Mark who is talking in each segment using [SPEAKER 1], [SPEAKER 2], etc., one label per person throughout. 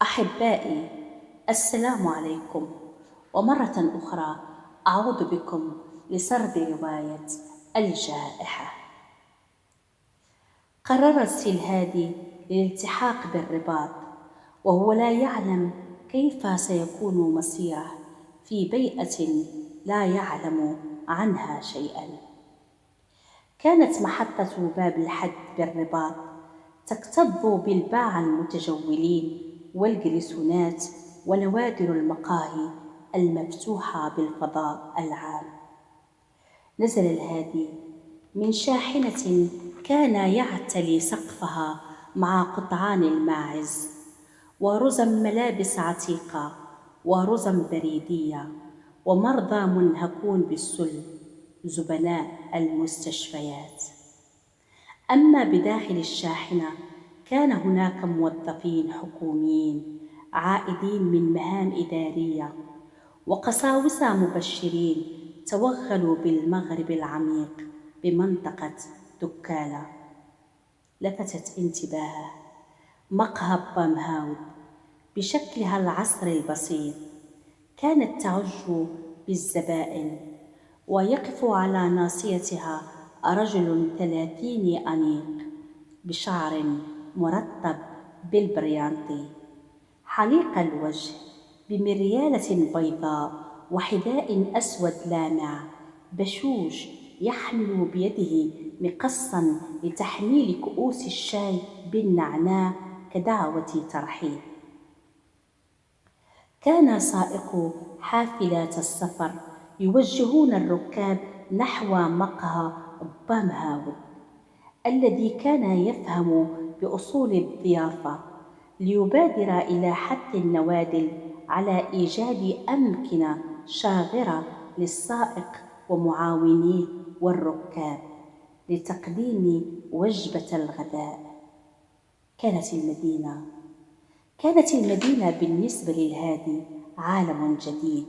[SPEAKER 1] أحبائي، السلام عليكم، ومرة أخرى أعود بكم لسرد رواية الجائحة. قرر السي الهادي الالتحاق بالرباط وهو لا يعلم كيف سيكون مصيره في بيئة لا يعلم عنها شيئا. كانت محطة باب الحد بالرباط تكتظ بالباعة المتجولين والجليسونات ونوادر المقاهي المفتوحة بالفضاء العام. نزل الهادي من شاحنة كان يعتلي سقفها مع قطعان الماعز ورزم ملابس عتيقة ورزم بريدية ومرضى منهكون بالسل زبناء المستشفيات. أما بداخل الشاحنة كان هناك موظفين حكوميين عائدين من مهام إدارية وقساوسة مبشرين توغلوا بالمغرب العميق بمنطقة دكالة. لفتت انتباهه مقهى بامهاود بشكلها العصري البسيط. كانت تعج بالزبائن ويقف على ناصيتها رجل 30 أنيق بشعر مرطب بالبريانطي، حليق الوجه بمريالة بيضاء وحذاء أسود لامع، بشوش يحمل بيده مقصا لتحميل كؤوس الشاي بالنعناع كدعوة ترحيب. كان سائق حافلات السفر يوجهون الركاب نحو مقهى بامهاود الذي كان يفهم بأصول الضيافة ليبادر إلى حث النوادل على إيجاد أمكنة شاغرة للسائق ومعاونيه والركاب لتقديم وجبة الغداء. كانت المدينة بالنسبة للهادي عالم جديد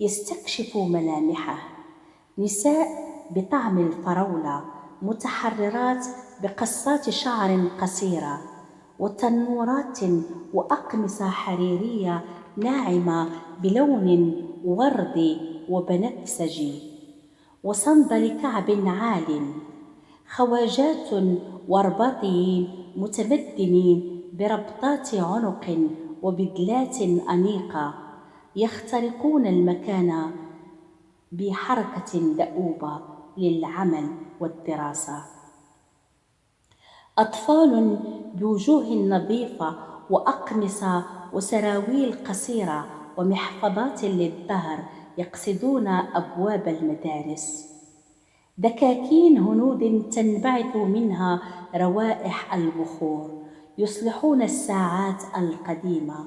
[SPEAKER 1] يستكشف ملامحه. نساء بطعم الفراولة متحررات بقصات شعر قصيرة وتنورات وأقمصة حريرية ناعمة بلون وردي وبنفسجي وصندل كعب عال، خواجات ورباطيين متمدنين بربطات عنق وبدلات أنيقة يخترقون المكان بحركة دؤوبة للعمل والدراسة. أطفال بوجوه نظيفة وأقمصة وسراويل قصيرة ومحفظات للظهر يقصدون أبواب المدارس. دكاكين هنود تنبعث منها روائح البخور يصلحون الساعات القديمة.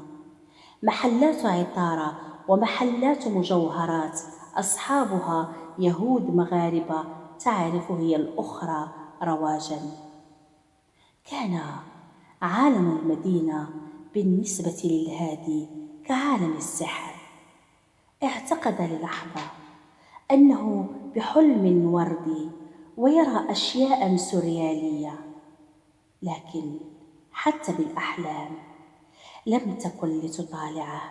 [SPEAKER 1] محلات عطارة ومحلات مجوهرات أصحابها يهود مغاربة تعرف هي الأخرى رواجاً. كان عالم المدينة بالنسبة للهادي كعالم السحر. اعتقد للحظة أنه بحلم وردي ويرى أشياء سوريالية، لكن حتى بالأحلام لم تكن لتطالعه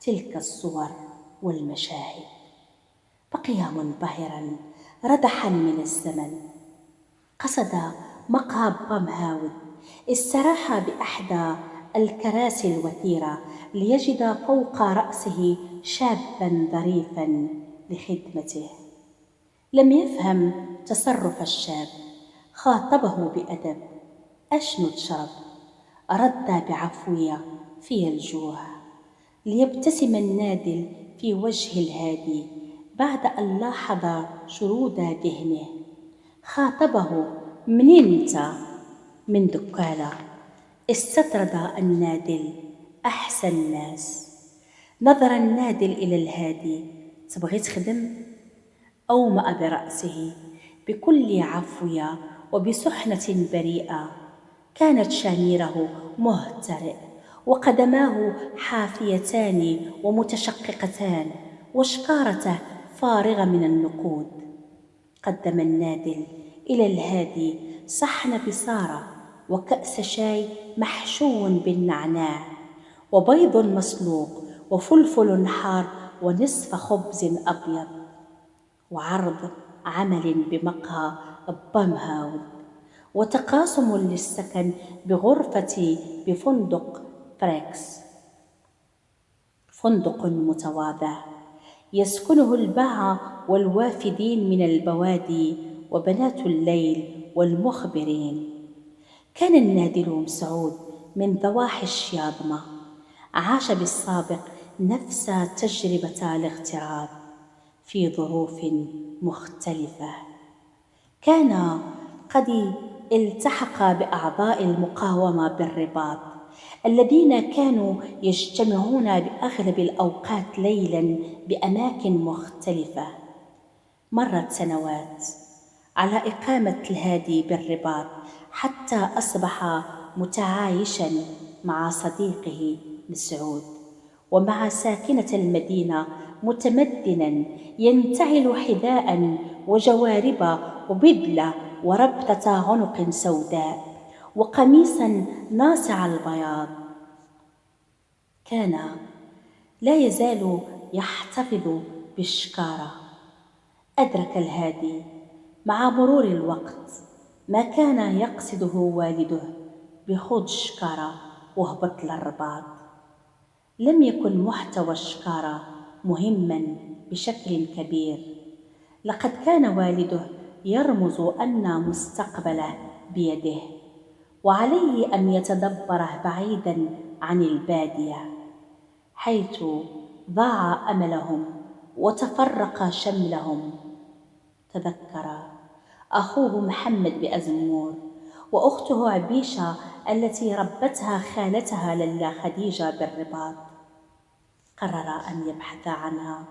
[SPEAKER 1] تلك الصور والمشاهد. بقي منبهرا ردحا من الزمن. قصد مقهى بامهاود، استراح بإحدى الكراسي الوثيرة ليجد فوق رأسه شابا ظريفا لخدمته. لم يفهم تصرف الشاب، خاطبه بأدب: أشنو تشرب؟ رد بعفوية في الجوع، ليبتسم النادل في وجه الهادي بعد أن لاحظ شرود ذهنه. خاطبه: منين انت؟ من دكالة. استطرد النادل: أحسن ناس. نظر النادل إلى الهادي: تبغي تخدم؟ أومأ برأسه بكل عفوية وبسحنة بريئة. كانت شانيره مهترئ وقدماه حافيتان ومتشققتان وشقارته فارغة من النقود. قدم النادل إلى الهادي صحن بصارة وكأس شاي محشو بالنعناع وبيض مسلوق وفلفل حار ونصف خبز أبيض، وعرض عمل بمقهى بامهاود، وتقاسم للسكن بغرفتي بفندق فريكس، فندق متواضع يسكنه الباعة والوافدين من البوادي وبنات الليل والمخبرين. كان النادل مسعود من ضواحي الشياطمة، عاش بالسابق نفس تجربة الاغتراب في ظروف مختلفة. كان قد التحق بأعضاء المقاومة بالرباط الذين كانوا يجتمعون بأغلب الأوقات ليلاً بأماكن مختلفة. مرت سنوات على إقامة الهادي بالرباط حتى أصبح متعايشاً مع صديقه مسعود ومع ساكنة المدينة، متمدناً ينتعل حذاء وجوارب وبدلة وربطة عنق سوداء وقميصاً ناصع البياض. كان لا يزال يحتفظ بالشكارة. أدرك الهادي مع مرور الوقت ما كان يقصده والده بخوض الشكارة وهبط للرباط. لم يكن محتوى الشكارة مهماً بشكل كبير، لقد كان والده يرمز أن مستقبله بيده، وعليه أن يتدبره بعيداً عن البادية حيث ضاع أملهم وتفرق شملهم. تذكر أخوه محمد بأزمور وأخته عبيشة التي ربتها خالتها للا خديجة بالرباط. قرر أن يبحث عنها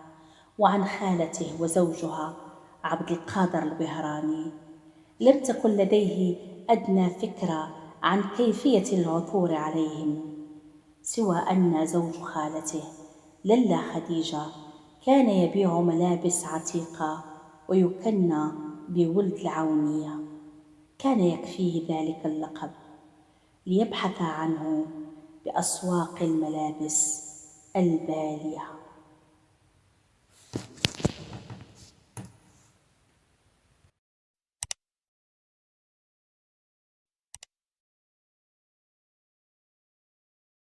[SPEAKER 1] وعن خالته وزوجها عبد القادر البهراني. لم تكن لديه أدنى فكرة عن كيفية العثور عليهم، سوى أن زوج خالته للا خديجة كان يبيع ملابس عتيقة ويكنى بولد العونية. كان يكفيه ذلك اللقب ليبحث عنه بأسواق الملابس البالية.